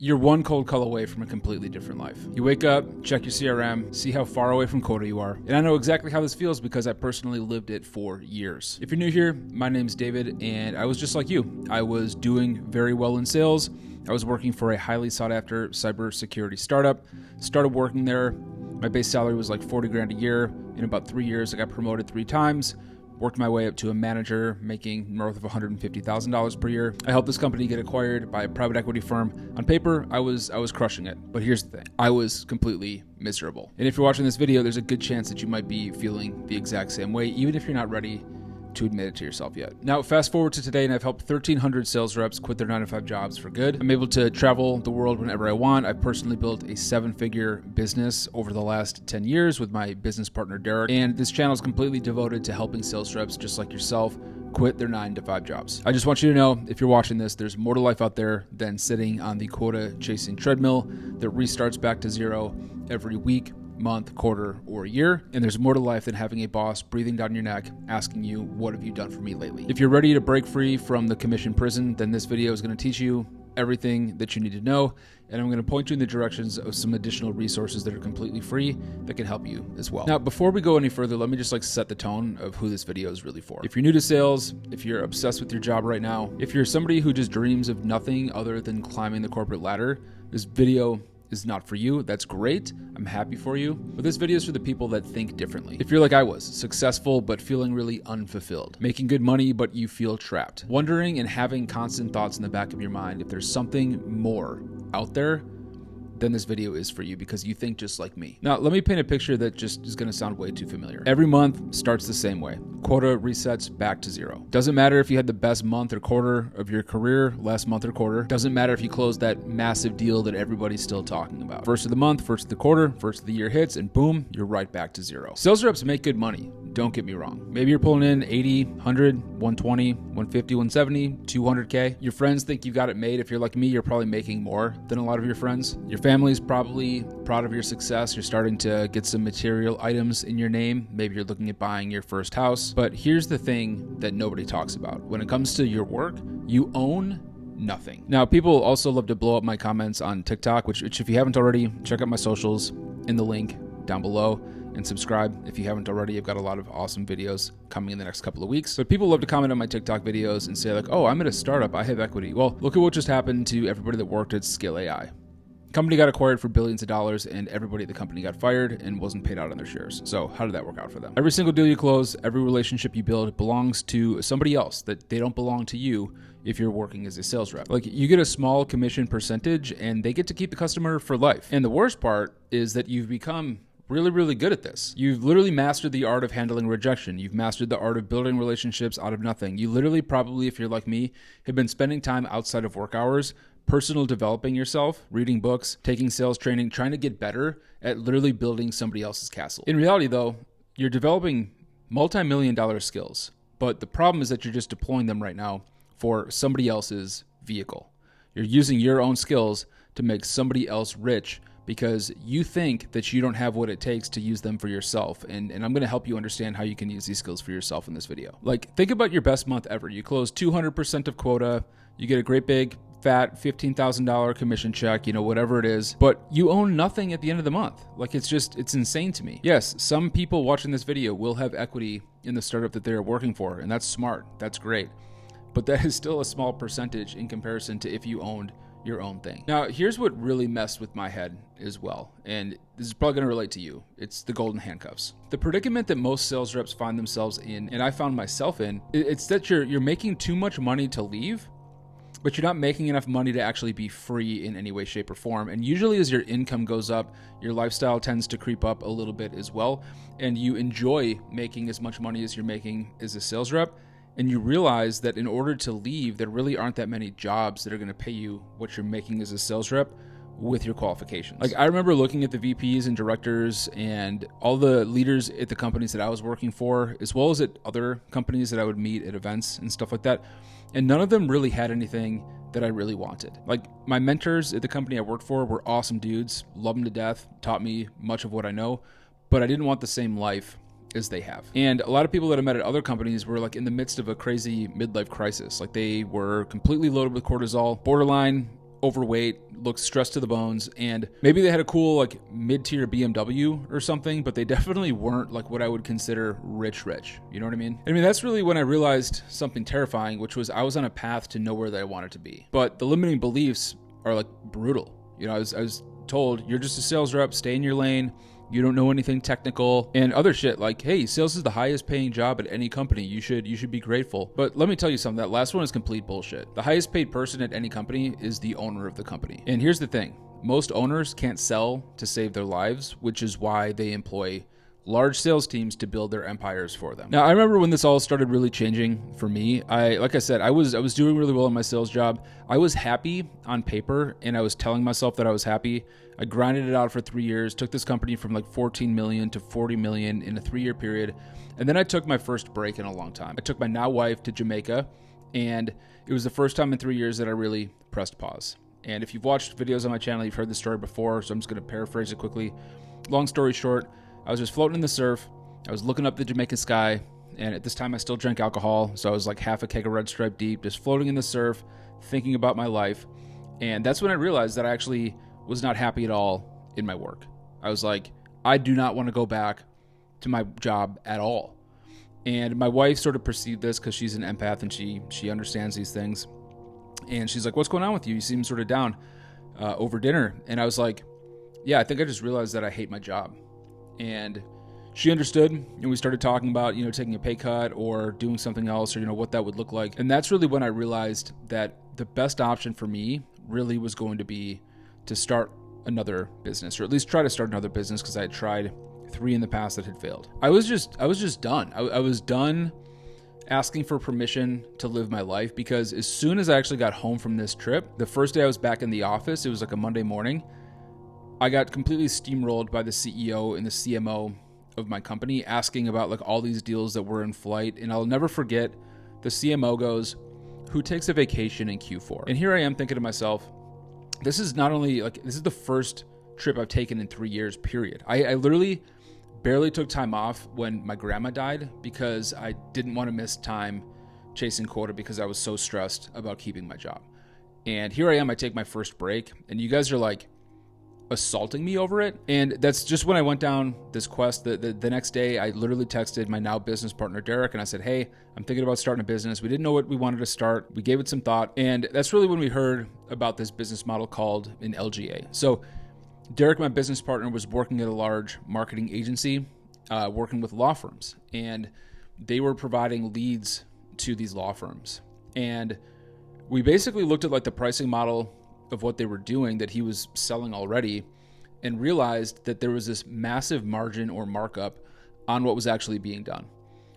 You're one cold call away from a completely different life. You wake up, check your CRM, see how far away from quota you are. And I know exactly how this feels because I personally lived it for years. If you're new here, my name's David, and I was just like you. I was doing very well in sales. I was working for a highly sought after cybersecurity startup. Started working there. My base salary was like 40 grand a year. In about 3 years, I got promoted 3 times. Worked my way up to a manager, making north of $150,000 per year. I helped this company get acquired by a private equity firm. On paper, I was crushing it. But here's the thing. I was completely miserable. And if you're watching this video, there's a good chance that you might be feeling the exact same way, even if you're not ready to admit it to yourself yet. Now, fast forward to today, and I've helped 1,300 sales reps quit their 9-to-5 jobs for good. I'm able to travel the world whenever I want. I've personally built a 7-figure business over the last 10 years with my business partner, Derek. And this channel is completely devoted to helping sales reps just like yourself quit their 9-to-5 jobs. I just want you to know, if you're watching this, there's more to life out there than sitting on the quota chasing treadmill that restarts back to zero every week, month, quarter, or year. And there's more to life than having a boss breathing down your neck asking you, what have you done for me lately? If you're ready to break free from the commission prison, then this video is going to teach you everything that you need to know. And I'm going to point you in the directions of some additional resources that are completely free that can help you as well. Now, before we go any further, let me just set the tone of who this video is really for. If you're new to sales, if you're obsessed with your job right now, if you're somebody who just dreams of nothing other than climbing the corporate ladder, this video is not for you. That's great. I'm happy for you. But this video is for the people that think differently. If you're like I was, successful but feeling really unfulfilled, making good money but you feel trapped, wondering and having constant thoughts in the back of your mind if there's something more out there, then this video is for you because you think just like me. Now, let me paint a picture that just is going to sound way too familiar. Every month starts the same way. Quota resets back to zero. Doesn't matter if you had the best month or quarter of your career last month or quarter. Doesn't matter if you closed that massive deal that everybody's still talking about. First of the month, first of the quarter, first of the year hits, and boom, you're right back to zero. Sales reps make good money. Don't get me wrong. Maybe you're pulling in 80, 100, 120, 150, 170, 200K. Your friends think you got it made. If you're like me, you're probably making more than a lot of your friends. Your family's probably proud of your success. You're starting to get some material items in your name. Maybe you're looking at buying your first house. But here's the thing that nobody talks about. When it comes to your work, you own nothing. Now, people also love to blow up my comments on TikTok, which if you haven't already, check out my socials in the link down below. And subscribe if you haven't already. I've got a lot of awesome videos coming in the next couple of weeks. But people love to comment on my TikTok videos and say like, oh, I'm at a startup, I have equity. Well, look at what just happened to everybody that worked at Skill AI. Company got acquired for billions of dollars and everybody at the company got fired and wasn't paid out on their shares. So how did that work out for them? Every single deal you close, every relationship you build belongs to somebody else, that they don't belong to you if you're working as a sales rep. Like, you get a small commission percentage and they get to keep the customer for life. And the worst part is that you've become really, really good at this. You've literally mastered the art of handling rejection. You've mastered the art of building relationships out of nothing. You literally probably, if you're like me, have been spending time outside of work hours, personal developing yourself, reading books, taking sales training, trying to get better at literally building somebody else's castle. In reality though, you're developing multi-million-dollar skills, but the problem is that you're just deploying them right now for somebody else's vehicle. You're using your own skills to make somebody else rich because you think that you don't have what it takes to use them for yourself. And I'm going to help you understand how you can use these skills for yourself in this video. Like, think about your best month ever. You close 200% of quota. You get a great big fat $15,000 commission check, whatever it is, but you own nothing at the end of the month. Like, it's insane to me. Yes, some people watching this video will have equity in the startup that they're working for, and that's smart. That's great. But that is still a small percentage in comparison to if you owned your own thing. Now, here's what really messed with my head as well, and this is probably going to relate to you. It's the golden handcuffs. The predicament that most sales reps find themselves in, and I found myself in, it's that you're making too much money to leave, but you're not making enough money to actually be free in any way, shape, or form. And usually as your income goes up, your lifestyle tends to creep up a little bit as well, and you enjoy making as much money as you're making as a sales rep. And you realize that in order to leave, there really aren't that many jobs that are going to pay you what you're making as a sales rep with your qualifications. Like, I remember looking at the VPs and directors and all the leaders at the companies that I was working for, as well as at other companies that I would meet at events and stuff like that. And none of them really had anything that I really wanted. Like, my mentors at the company I worked for were awesome dudes, loved them to death, taught me much of what I know, but I didn't want the same life as they have. And a lot of people that I met at other companies were like in the midst of a crazy midlife crisis. Like they were completely loaded with cortisol, borderline overweight, looked stressed to the bones, and maybe they had a cool like mid-tier BMW or something, but they definitely weren't like what I would consider rich. You know what I mean? That's really when I realized something terrifying, which was I was on a path to nowhere that I wanted to be. But the limiting beliefs are like brutal. I was told, you're just a sales rep, stay in your lane. You don't know anything technical, and other shit like, hey, sales is the highest paying job at any company. You should be grateful. But let me tell you something, that last one is complete bullshit. The highest paid person at any company is the owner of the company. And here's the thing. Most owners can't sell to save their lives, which is why they employ large sales teams to build their empires for them. Now, I remember when this all started really changing for me. Like I said, I was doing really well in my sales job. I was happy on paper, and I was telling myself that I was happy. I grinded it out for 3 years, took this company from like 14 million to 40 million in a 3-year period. And then I took my first break in a long time. I took my now wife to Jamaica, and it was the first time in 3 years that I really pressed pause. And if you've watched videos on my channel, you've heard this story before, so I'm just going to paraphrase it quickly. Long story short, I was just floating in the surf. I was looking up the Jamaican sky, and at this time I still drank alcohol, so I was like half a keg of Red Stripe deep, just floating in the surf, thinking about my life. And that's when I realized that I actually was not happy at all in my work. I was like, I do not want to go back to my job at all. And my wife sort of perceived this because she's an empath and she understands these things. And she's like, what's going on with you? You seem sort of down over dinner. And I was like, yeah, I think I just realized that I hate my job. And she understood, and we started talking about, taking a pay cut or doing something else, or, what that would look like. And that's really when I realized that the best option for me really was going to be to start another business, or at least try to start another business, because I had tried 3 in the past that had failed. I was just done. I was done asking for permission to live my life, because as soon as I actually got home from this trip, the first day I was back in the office, it was like a Monday morning, I got completely steamrolled by the CEO and the CMO of my company asking about like all these deals that were in flight. And I'll never forget, the CMO goes, who takes a vacation in Q4? And here I am thinking to myself, this is the first trip I've taken in 3 years, period. I literally barely took time off when my grandma died because I didn't want to miss time chasing quota because I was so stressed about keeping my job. And here I am, I take my first break, and you guys are like assaulting me over it. And that's just when I went down this quest. The next day, I literally texted my now business partner, Derek, and I said, hey, I'm thinking about starting a business. We didn't know what we wanted to start. We gave it some thought. And that's really when we heard about this business model called an LGA. So Derek, my business partner, was working at a large marketing agency, working with law firms, and they were providing leads to these law firms. And we basically looked at like the pricing model of what they were doing that he was selling already, and realized that there was this massive margin or markup on what was actually being done,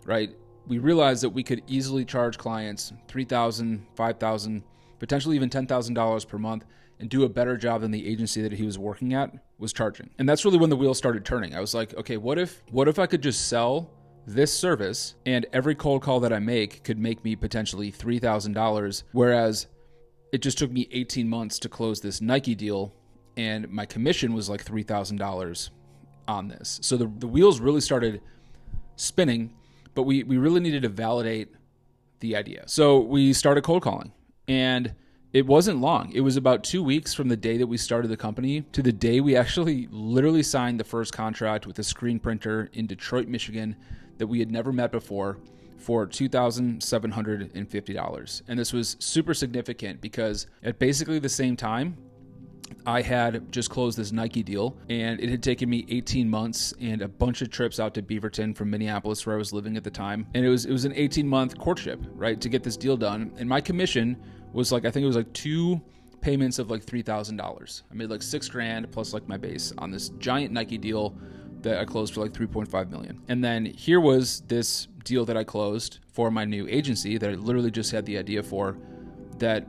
right? We realized that we could easily charge clients $3,000, $5,000, potentially even $10,000 per month, and do a better job than the agency that he was working at was charging. And that's really when the wheels started turning. I was like, okay, what if I could just sell this service, and every cold call that I make could make me potentially $3,000, whereas it just took me 18 months to close this Nike deal, and my commission was like $3,000 on this. So the wheels really started spinning, but we really needed to validate the idea. So we started cold calling, and it wasn't long. It was about 2 weeks from the day that we started the company to the day we actually literally signed the first contract with a screen printer in Detroit, Michigan that we had never met before, for $2,750. And this was super significant because at basically the same time, I had just closed this Nike deal, and it had taken me 18 months and a bunch of trips out to Beaverton from Minneapolis, where I was living at the time. And it was an 18-month courtship, right, to get this deal done. And my commission was like, I think it was like 2 payments of like $3,000. I made like $6,000 plus like my base on this giant Nike deal that I closed for like 3.5 million. And then here was this deal that I closed for my new agency that I literally just had the idea for, that,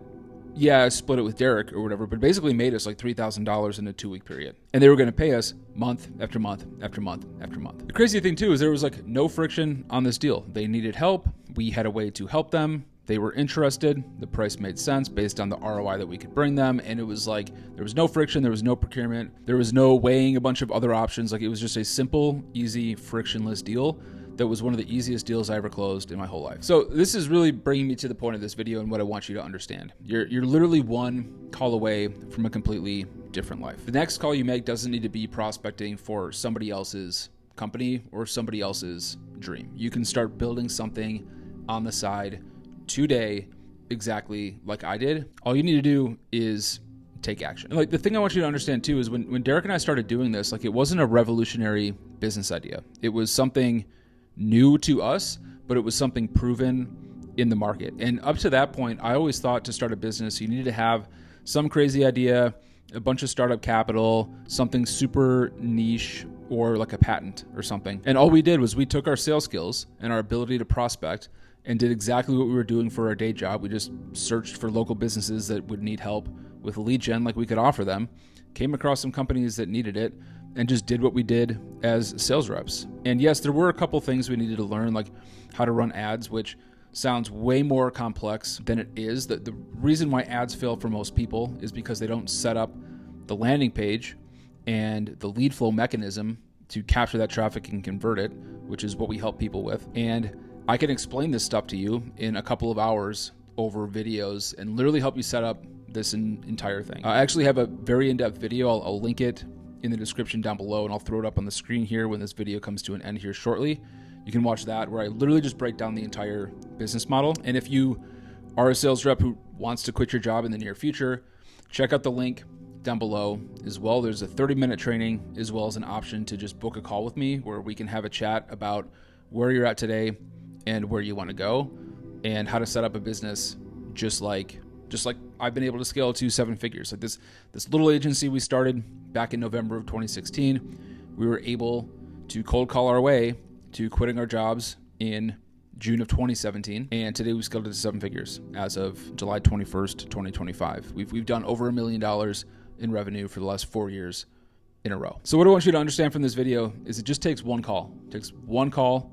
yeah, I split it with Derek or whatever, but basically made us like $3,000 in a 2-week period. And they were going to pay us month after month after month after month. The crazy thing too is there was like no friction on this deal. They needed help. We had a way to help them. They were interested. The price made sense based on the ROI that we could bring them. And it was like, there was no friction. There was no procurement. There was no weighing a bunch of other options. Like, it was just a simple, easy, frictionless deal that was one of the easiest deals I ever closed in my whole life. So this is really bringing me to the point of this video and what I want you to understand. You're literally one call away from a completely different life. The next call you make doesn't need to be prospecting for somebody else's company or somebody else's dream. You can start building something on the side today, exactly like I did. All you need to do is take action. And like the thing I want you to understand too is when Derek and I started doing this, like it wasn't a revolutionary business idea. It was something new to us, but it was something proven in the market. And up to that point, I always thought to start a business, you needed to have some crazy idea, a bunch of startup capital, something super niche, or like a patent or something. And all we did was we took our sales skills and our ability to prospect and did exactly what we were doing for our day job. We just searched for local businesses that would need help with lead gen like we could offer them, came across some companies that needed it, and just did what we did as sales reps. And yes, there were a couple things we needed to learn, like how to run ads, which sounds way more complex than it is. The reason why ads fail for most people is because they don't set up the landing page and the lead flow mechanism to capture that traffic and convert it, which is what we help people with. And I can explain this stuff to you in a couple of hours over videos and literally help you set up this entire thing. I actually have a very in-depth video. I'll link it in the description down below, and I'll throw it up on the screen here when this video comes to an end here shortly. You can watch that, where I literally just break down the entire business model. And if you are a sales rep who wants to quit your job in the near future, check out the link down below as well. There's a 30-minute training as well as an option to just book a call with me where we can have a chat about where you're at today and where you want to go and how to set up a business just like I've been able to scale to 7 figures. Like this little agency we started back in November of 2016, we were able to cold call our way to quitting our jobs in June of 2017, and today we scaled it to 7 figures as of July 21st, 2025. We've done over $1 million in revenue for the last 4 years in a row. So what I want you to understand from this video is it just takes one call. It takes one call,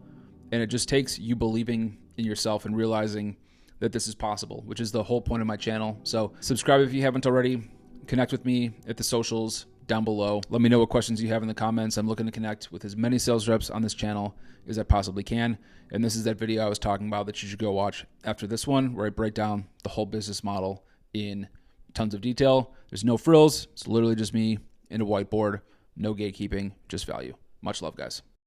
and it just takes you believing in yourself and realizing that this is possible, which is the whole point of my channel. So subscribe if you haven't already. Connect with me at the socials down below. Let me know what questions you have in the comments. I'm looking to connect with as many sales reps on this channel as I possibly can. And this is that video I was talking about that you should go watch after this one, where I break down the whole business model in tons of detail. There's no frills. It's literally just me and a whiteboard, no gatekeeping, just value. Much love, guys.